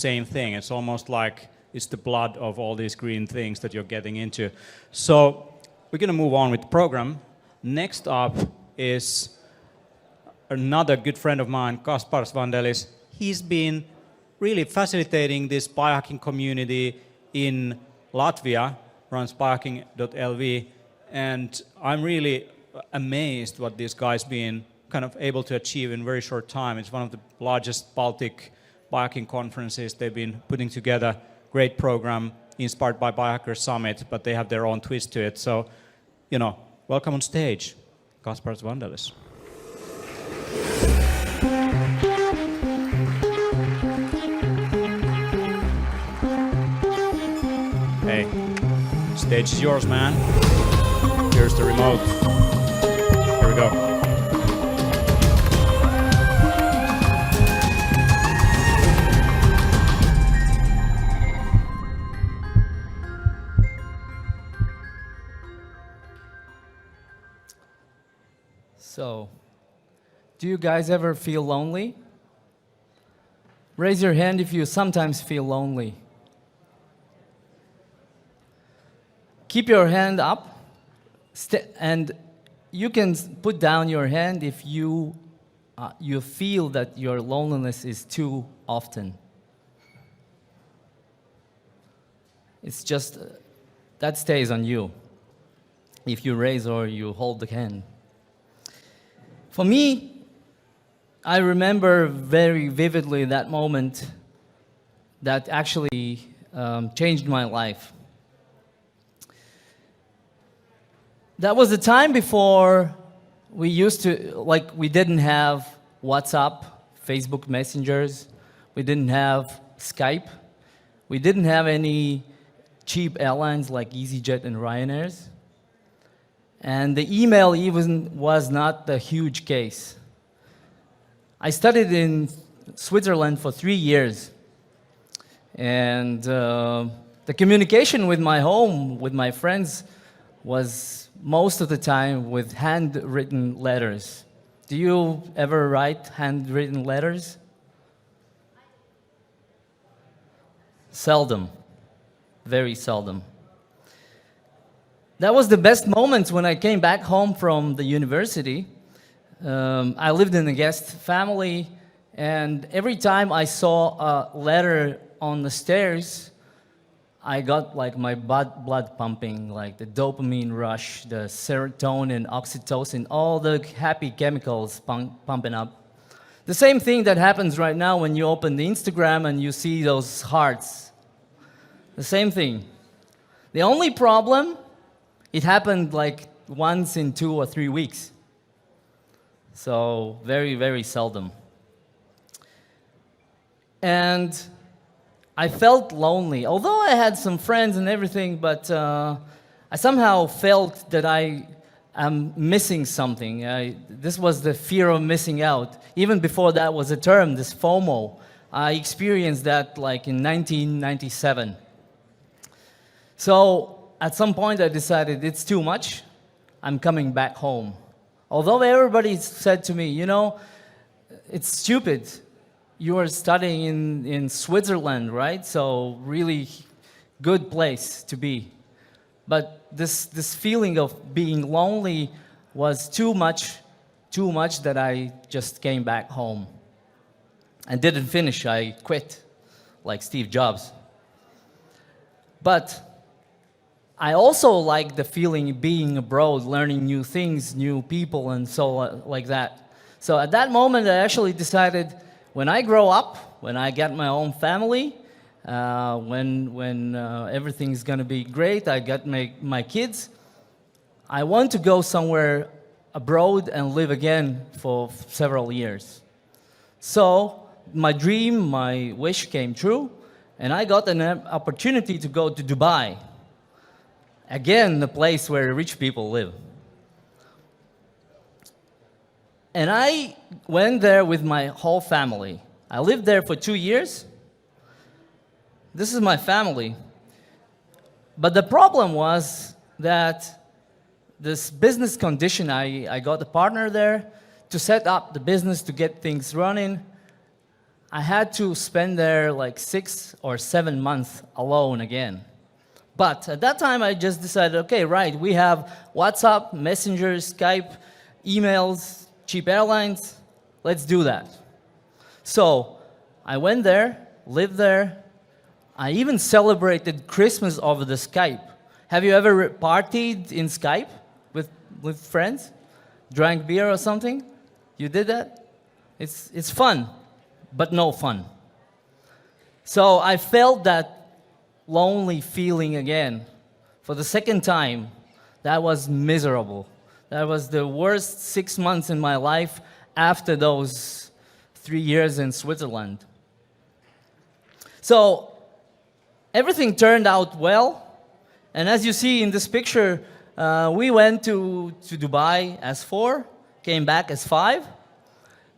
same thing. It's almost like it's the blood of all these green things that you're getting into. So we're going to move on with the program. Next up is another good friend of mine, Kaspars Vendelis. He's been really facilitating this biohacking community in Latvia, runs biohacking.lv, and I'm really amazed what this guy's been kind of able to achieve in a very short time. It's one of the largest Baltic biohacking conferences. They've been putting together great program inspired by Biohacker Summit, but they have their own twist to it. So, welcome on stage, Kaspars Vendelis. Hey, stage is yours, man. Here's the remote. Here we go. So, do you guys ever feel lonely? Raise your hand if you sometimes feel lonely. Keep your hand up, and you can put down your hand if you feel that your loneliness is too often. It's just, that stays on you, if you raise or you hold the hand. For me, I remember very vividly that moment that actually changed my life. That was the time before we didn't have WhatsApp, Facebook messengers, we didn't have Skype, we didn't have any cheap airlines like EasyJet and Ryanair's. And the email even was not the huge case. I studied in Switzerland for 3 years. And the communication with my home, with my friends, was most of the time with handwritten letters. Do you ever write handwritten letters? Seldom. Very seldom. That was the best moment when I came back home from the university. I lived in a guest family, and every time I saw a letter on the stairs, I got like my blood pumping, like the dopamine rush, the serotonin, oxytocin, all the happy chemicals pumping up. The same thing that happens right now when you open the Instagram and you see those hearts. The same thing. The only problem, it happened like once in 2 or 3 weeks. So very, very seldom. And I felt lonely, although I had some friends and everything, but I somehow felt that I am missing something. This was the fear of missing out. Even before that was a term, this FOMO. I experienced that like in 1997. So at some point I decided it's too much, I'm coming back home. Although everybody said to me, it's stupid. You are studying in Switzerland, right? So really good place to be. But this feeling of being lonely was too much that I just came back home. And didn't finish, I quit, like Steve Jobs. But I also like the feeling of being abroad, learning new things, new people, and so like that. So at that moment, I actually decided, when I grow up, when I get my own family, when everything's gonna be great, I got my kids, I want to go somewhere abroad and live again for several years. So my dream, my wish came true, and I got an opportunity to go to Dubai. Again, the place where rich people live. And I went there with my whole family. I lived there for 2 years. This is my family. But the problem was that this business condition, I got a partner there to set up the business, to get things running. I had to spend there like 6 or 7 months alone again. But at that time, I just decided, okay, right, we have WhatsApp, Messenger, Skype, emails, cheap airlines, let's do that. So I went there, lived there. I even celebrated Christmas over the Skype. Have you ever partied in Skype with friends? Drank beer or something? You did that? It's fun, but no fun. So I felt that lonely feeling again. For the second time, that was miserable. That was the worst 6 months in my life after those 3 years in Switzerland. So everything turned out well. And as you see in this picture, we went to Dubai as 4, came back as 5.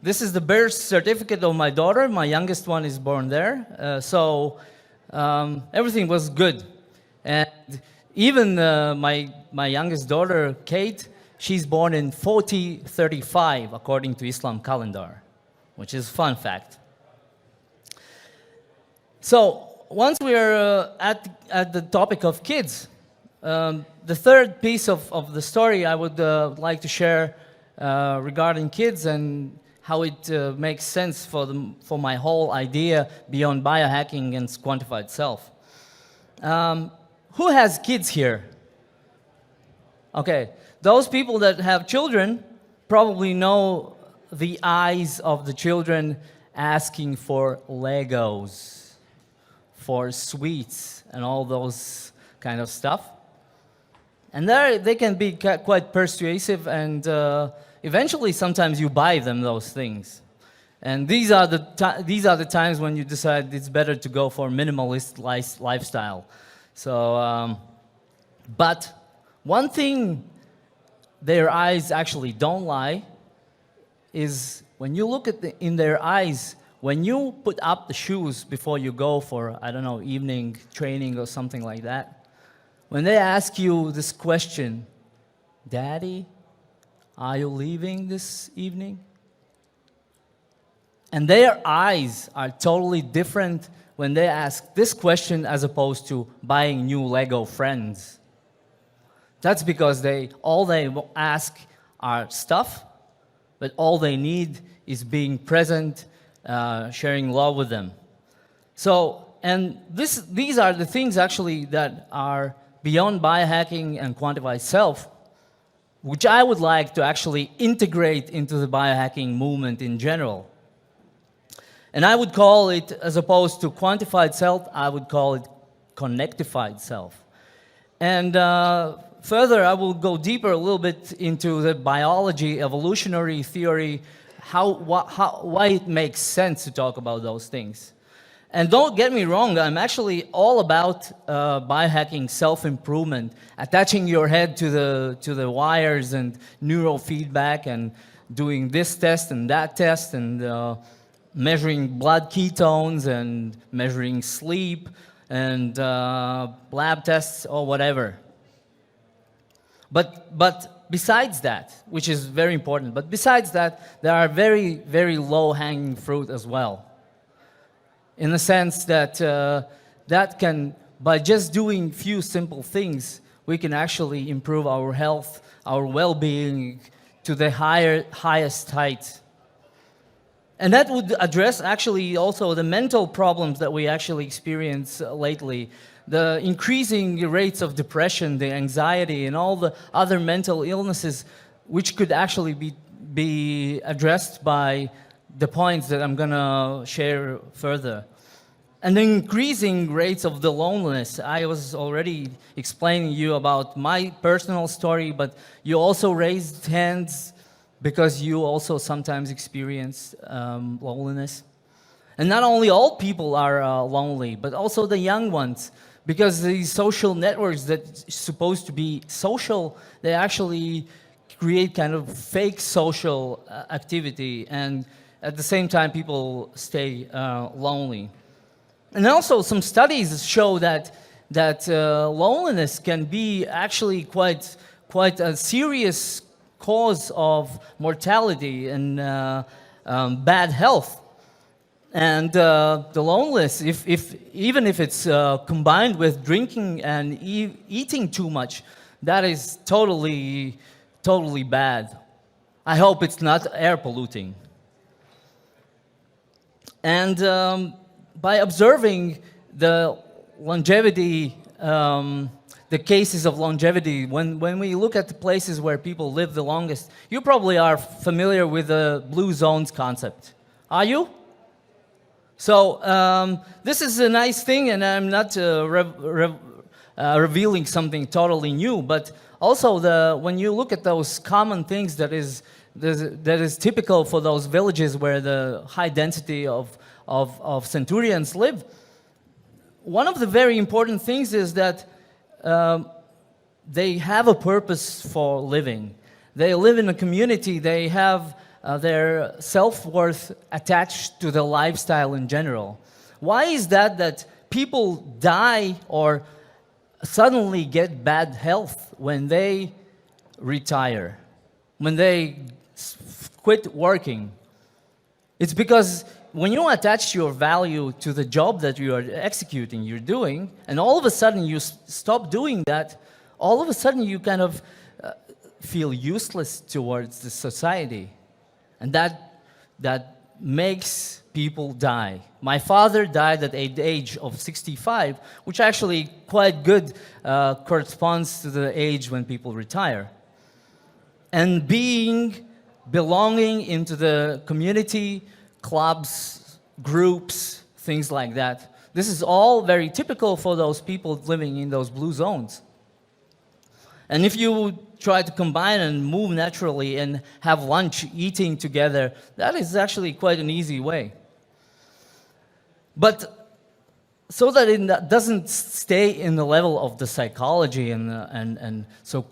This is the birth certificate of my daughter. My youngest one is born there. Everything was good. And even my youngest daughter, Kate, she's born in 4035, according to Islam calendar, which is a fun fact. So once we are at the topic of kids, the third piece of the story I would like to share regarding kids and how it makes sense for my whole idea beyond biohacking and quantified self. Who has kids here? Okay, those people that have children probably know the eyes of the children asking for Legos, for sweets, and all those kind of stuff. And they can be quite persuasive, and eventually sometimes you buy them those things. And these are the times when you decide it's better to go for minimalist lifestyle. So, but one thing their eyes actually don't lie is when you look in their eyes, when you put up the shoes before you go for, I don't know, evening training or something like that, when they ask you this question, Daddy, are you leaving this evening? And their eyes are totally different when they ask this question as opposed to buying new Lego friends. That's because all they ask are stuff, but all they need is being present, sharing love with them. So, and these are the things actually that are beyond biohacking and quantified self, which I would like to actually integrate into the biohacking movement in general. And I would call it, as opposed to quantified self, I would call it connectified self. And further, I will go deeper a little bit into the biology, evolutionary theory, why it makes sense to talk about those things. And don't get me wrong, I'm actually all about biohacking, self-improvement, attaching your head to the wires and neurofeedback and doing this test and that test and measuring blood ketones and measuring sleep and lab tests or whatever. But besides that, which is very important, but besides that, there are very, very low-hanging fruit as well. In the sense that that can, by just doing few simple things, we can actually improve our health, our well-being to the highest heights. And that would address actually also the mental problems that we actually experience lately. The increasing rates of depression, the anxiety, and all the other mental illnesses, which could actually be addressed by the points that I'm gonna share further. And the increasing rates of the loneliness. I was already explaining you about my personal story, but you also raised hands because you also sometimes experience loneliness. And not only old people are lonely, but also the young ones, because these social networks that are supposed to be social, they actually create kind of fake social activity, and at the same time people stay lonely. And also some studies show that loneliness can be actually quite a serious cause of mortality and bad health. And the loneliness, even if it's combined with drinking and eating too much, that is totally bad. I hope it's not air polluting. And by observing the longevity, the cases of longevity, when we look at the places where people live the longest, you probably are familiar with the blue zones concept. Are you? So this is a nice thing, and I'm not revealing something totally new, but also when you look at those common things that is typical for those villages where the high density of centurions live, one of the very important things is that they have a purpose for living. They live in a community, they have their self-worth attached to the lifestyle in general. Why is that people die or suddenly get bad health when they retire, when they quit working? It's because when you attach your value to the job that you are executing, you're doing, and all of a sudden you stop doing that, all of a sudden you kind of feel useless towards the society. And that makes people die. My father died at the age of 65, which actually quite good corresponds to the age when people retire. And belonging into the community, clubs, groups, things like that. This is all very typical for those people living in those blue zones. And if you try to combine and move naturally and have lunch eating together, that is actually quite an easy way. But so that it doesn't stay in the level of the psychology and so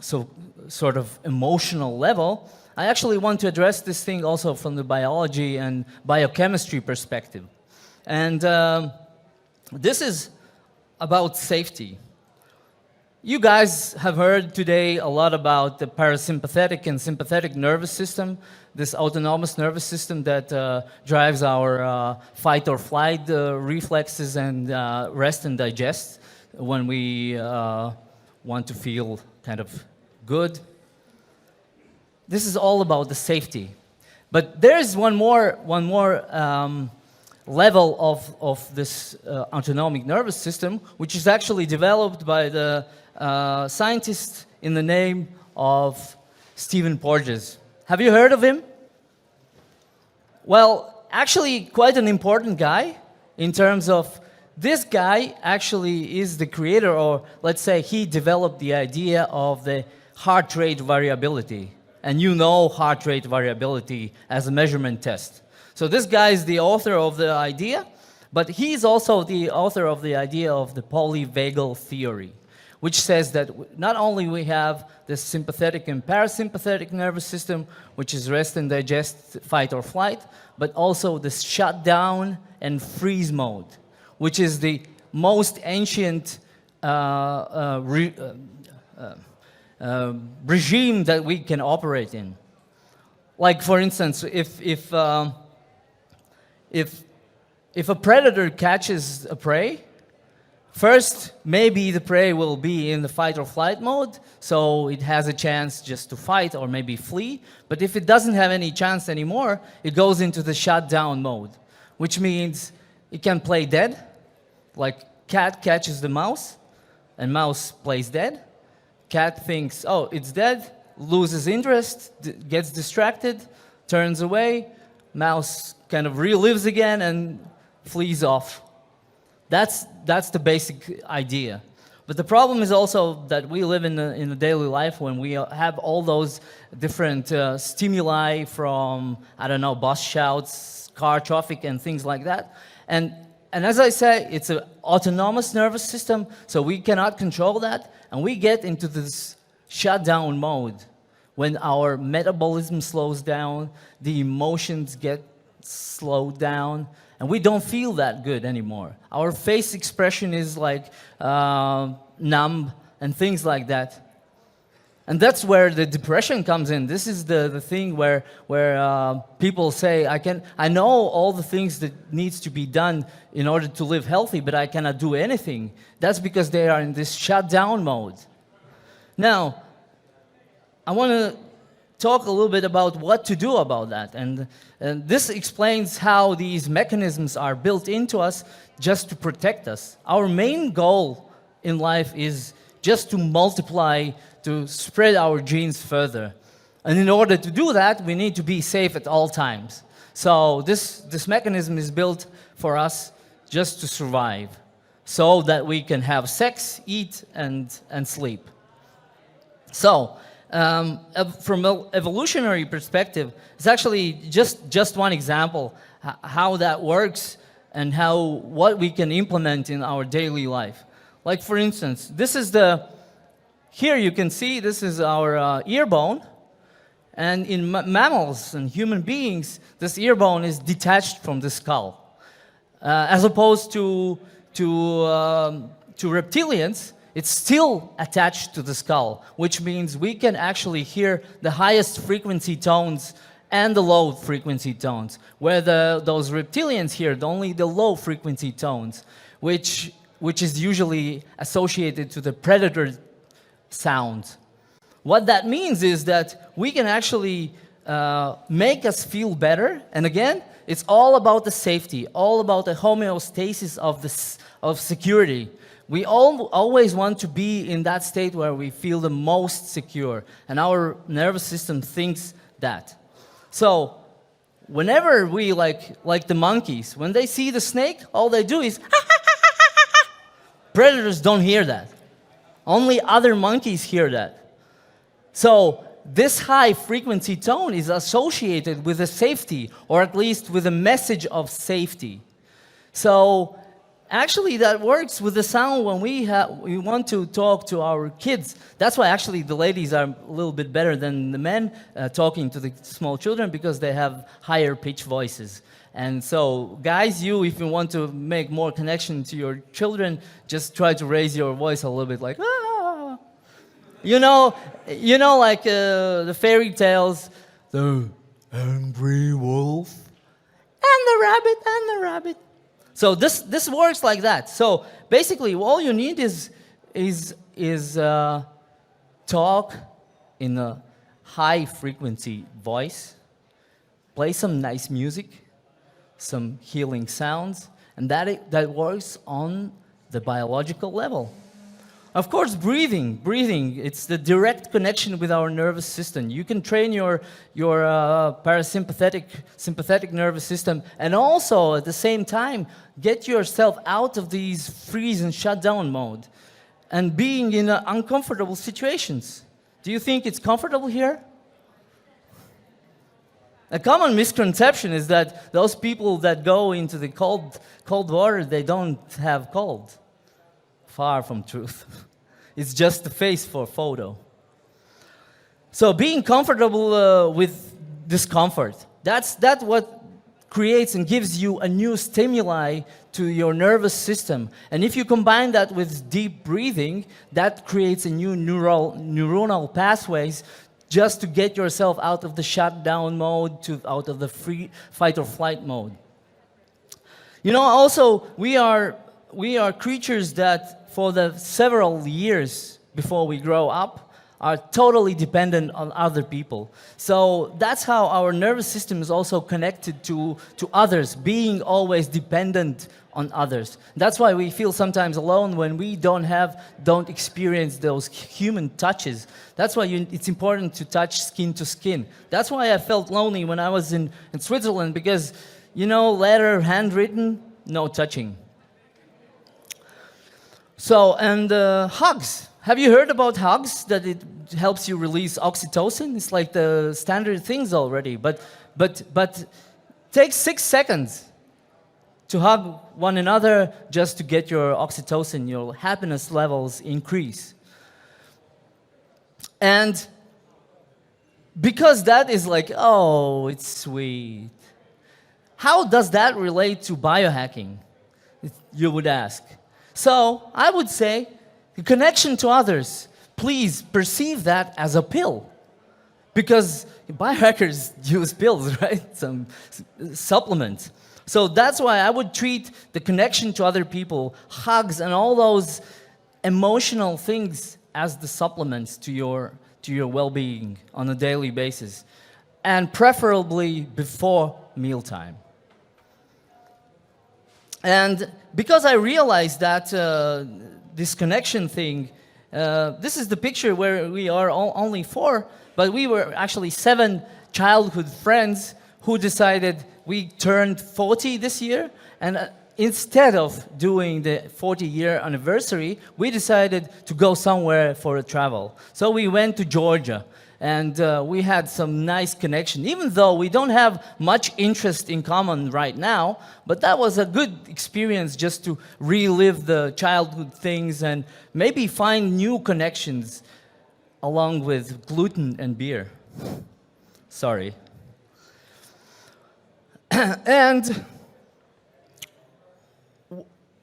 sort of emotional level, I actually want to address this thing also from the biology and biochemistry perspective. And this is about safety. You guys have heard today a lot about the parasympathetic and sympathetic nervous system, this autonomous nervous system that drives our fight or flight reflexes and rest and digest when we want to feel kind of good. This is all about the safety. But there is one more level of this autonomic nervous system, which is actually developed by the scientist in the name of Stephen Porges. Have you heard of him? Well, actually quite an important guy in terms of this guy actually is the creator, or let's say he developed the idea of the heart rate variability. And you know heart rate variability as a measurement test. So this guy is the author of the idea, but he's also the author of the idea of the polyvagal theory, which says that not only we have the sympathetic and parasympathetic nervous system, which is rest and digest, fight or flight, but also the shutdown and freeze mode, which is the most ancient regime that we can operate in. Like for instance, if a predator catches a prey, first maybe the prey will be in the fight or flight mode, so it has a chance just to fight or maybe flee. But if it doesn't have any chance anymore, it goes into the shutdown mode, which means it can play dead, like cat catches the mouse and mouse plays dead. Cat thinks, oh, it's dead, loses interest, gets distracted, turns away, mouse kind of relives again and flees off. That's the basic idea. But the problem is also that we live in a daily life when we have all those different stimuli from, I don't know, bus shouts, car traffic and things like that. And as I say, it's an autonomous nervous system, so we cannot control that. And we get into this shutdown mode when our metabolism slows down, the emotions get slowed down, and we don't feel that good anymore. Our face expression is like numb and things like that. And that's where the depression comes in. This is the thing where people say, I know all the things that needs to be done in order to live healthy, but I cannot do anything. That's because they are in this shutdown mode. Now, I want to talk a little bit about what to do about that. And this explains how these mechanisms are built into us just to protect us. Our main goal in life is just to multiply, to spread our genes further. And in order to do that, we need to be safe at all times. So this mechanism is built for us just to survive, so that we can have sex, eat, and sleep. So, from an evolutionary perspective, it's actually just one example how that works and what we can implement in our daily life. Like for instance, here you can see this is our ear bone, and in mammals and human beings, this ear bone is detached from the skull. As opposed to reptilians, it's still attached to the skull, which means we can actually hear the highest frequency tones and the low frequency tones, where those reptilians hear only the low frequency tones, which is usually associated to the predator sound. What that means is that we can actually make us feel better, and again, it's all about the safety, all about the homeostasis of security. We always want to be in that state where we feel the most secure, and our nervous system thinks that. So, whenever we, like the monkeys, when they see the snake, all they do is predators don't hear that. Only other monkeys hear that. So, this high frequency tone is associated with a safety, or at least with a message of safety. So, actually, that works with the sound when we want to talk to our kids. That's why actually the ladies are a little bit better than the men talking to the small children, because they have higher pitch voices. And so, guys, if you want to make more connection to your children, just try to raise your voice a little bit, like ah. You know, like the fairy tales, the angry wolf and the rabbit. So this works like that. So basically, all you need is talk in a high frequency voice, play some nice music, some healing sounds, and that works on the biological level. Of course, breathing, it's the direct connection with our nervous system. You can train your sympathetic nervous system, and also at the same time get yourself out of these freeze and shutdown mode and being in uncomfortable situations. Do you think it's comfortable here? A common misconception is that those people that go into the cold water, they don't have cold. Far from truth. It's just the face for photo. So being comfortable with discomfort, that's what creates and gives you a new stimuli to your nervous system. And if you combine that with deep breathing, that creates a new neuronal pathways just to get yourself out of the shutdown mode, out of the free fight or flight mode. You know, also, we are creatures that for the several years before we grow up are totally dependent on other people. So that's how our nervous system is also connected to others, being always dependent on others. That's why we feel sometimes alone when we don't experience those human touches. That's why it's important to touch skin to skin. That's why I felt lonely when I was in Switzerland, because, letter, handwritten, no touching. So, and hugs. Have you heard about hugs? That it helps you release oxytocin? It's like the standard things already. But take 6 seconds to hug one another just to get your oxytocin, your happiness levels increase. And because that is like, oh, it's sweet. How does that relate to biohacking? You would ask. So I would say the connection to others, please perceive that as a pill. Because biohackers use pills, right? Some supplements. So that's why I would treat the connection to other people, hugs, and all those emotional things as the supplements to your well-being on a daily basis, and preferably before mealtime. And because I realized that this connection thing, this is the picture where we are only 4, but we were actually 7 childhood friends who decided we turned 40 this year, and instead of doing the 40-year anniversary, we decided to go somewhere for a travel. So we went to Georgia, and we had some nice connection, even though we don't have much interest in common right now, but that was a good experience just to relive the childhood things and maybe find new connections along with gluten and beer. Sorry. And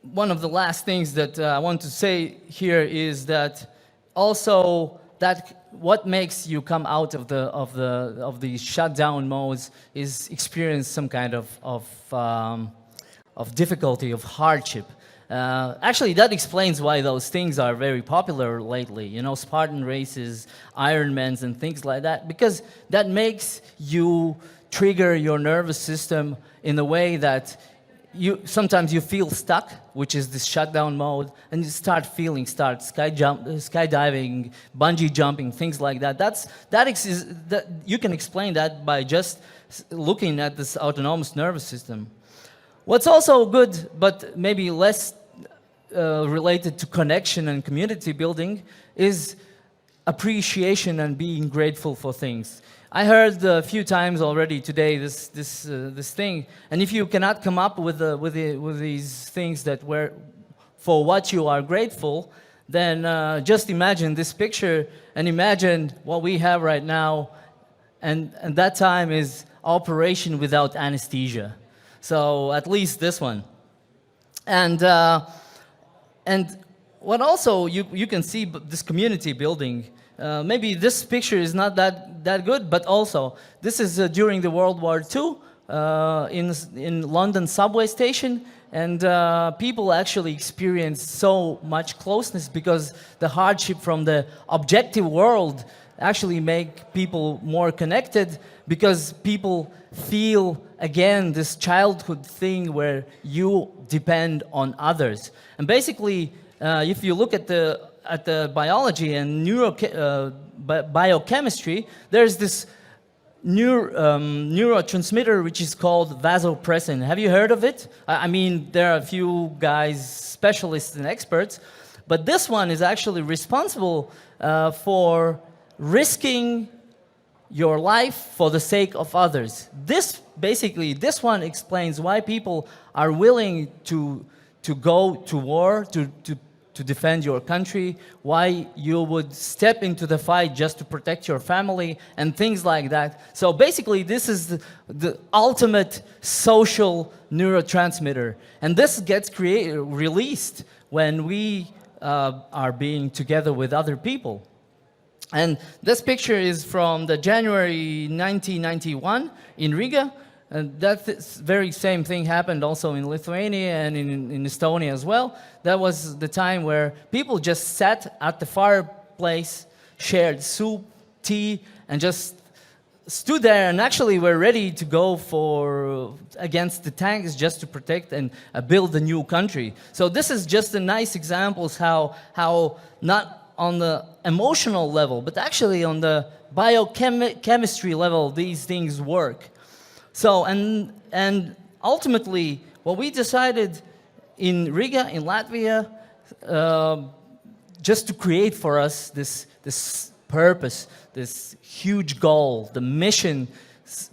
one of the last things that I want to say here is that also that what makes you come out of the shutdown modes is experience some kind of difficulty, of hardship. Actually, that explains why those things are very popular lately. You know, Spartan races, Ironmans, and things like that, because that makes you trigger your nervous system in a way that sometimes you feel stuck, which is this shutdown mode, and you start skydiving, bungee jumping, things like that. That you can explain that by just looking at this autonomous nervous system. What's also good, but maybe less related to connection and community building, is appreciation and being grateful for things. I heard a few times already today this thing, and if you cannot come up with these things for what you are grateful, then just imagine this picture and imagine what we have right now, and that time is operation without anesthesia. So at least this one, and what also you can see this community building. Maybe this picture is not that good, but also this is during the World War II in London subway station, and people actually experienced so much closeness because the hardship from the objective world actually make people more connected, because people feel again this childhood thing where you depend on others. And basically, if you look at the biology and biochemistry, there's this neurotransmitter which is called Vasopressin. Have you heard of it? I mean, there are a few guys, specialists and experts, but this one is actually responsible for risking your life for the sake of others. This one explains why people are willing to go to war, to defend your country, why you would step into the fight just to protect your family, and things like that. So basically, this is the ultimate social neurotransmitter. And this gets released when we are being together with other people. And this picture is from the January 1991 in Riga. And that very same thing happened also in Lithuania and in Estonia as well. That was the time where people just sat at the fireplace, shared soup, tea, and just stood there and actually were ready to go against the tanks just to protect and build a new country. So this is just a nice examples how not on the emotional level, but actually on the biochemistry level, these things work. So, and ultimately, what we decided in Riga, in Latvia, just to create for us this purpose, this huge goal, the mission,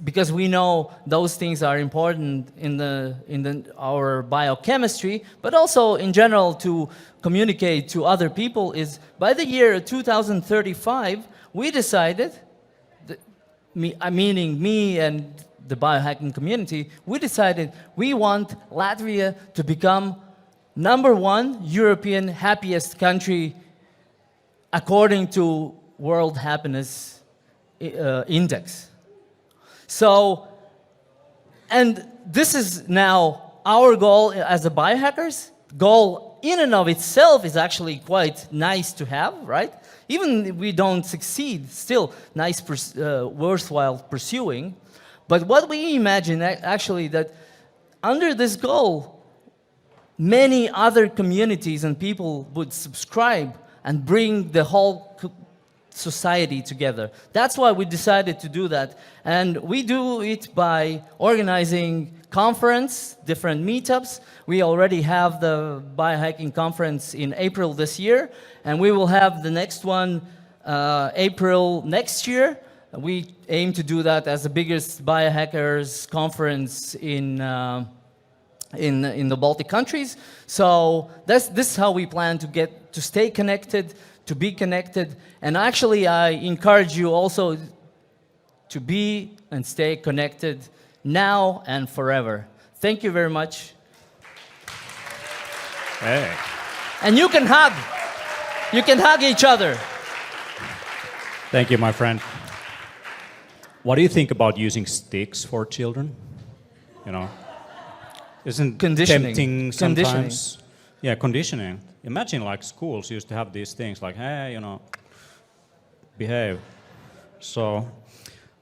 because we know those things are important in our biochemistry, but also in general to communicate to other people, is by the year 2035, we decided, meaning me and the biohacking community, we decided we want Latvia to become #1 European happiest country according to World Happiness Index. So, and this is now our goal as a biohackers. Goal in and of itself is actually quite nice to have, right? Even if we don't succeed, still nice, worthwhile pursuing. But what we imagine actually that under this goal, many other communities and people would subscribe and bring the whole society together. That's why we decided to do that. And we do it by organizing conference, different meetups. We already have the biohacking conference in April this year, and we will have the next one April next year. We aim to do that as the biggest biohackers conference in the Baltic countries. So this is how we plan to stay connected, to be connected. And actually, I encourage you also to be and stay connected now and forever. Thank you very much. Hey. And you can hug. You can hug each other. Thank you, my friend. What do you think about using sticks for children? You know, isn't tempting sometimes? Conditioning. Yeah, conditioning. Imagine like schools used to have these things like, hey, you know, behave. So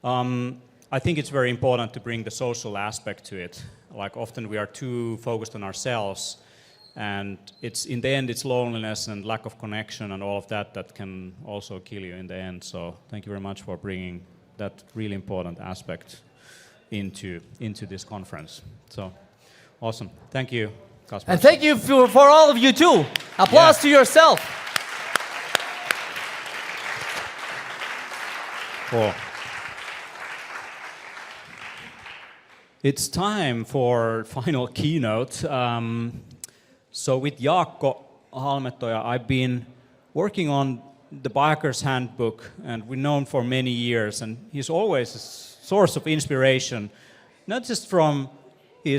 I think it's very important to bring the social aspect to it. Like often we are too focused on ourselves, and it's in the end it's loneliness and lack of connection and all of that that can also kill you in the end. So thank you very much for bringing that really important aspect into this conference. So awesome. Thank you, Kaspars. And thank you for all of you too. Applause to yourself. Cool. It's time for final keynote. So with Jaakko Halmetoja, I've been working on the Biohacker's Handbook, and we've known for many years, and he's always a source of inspiration, not just from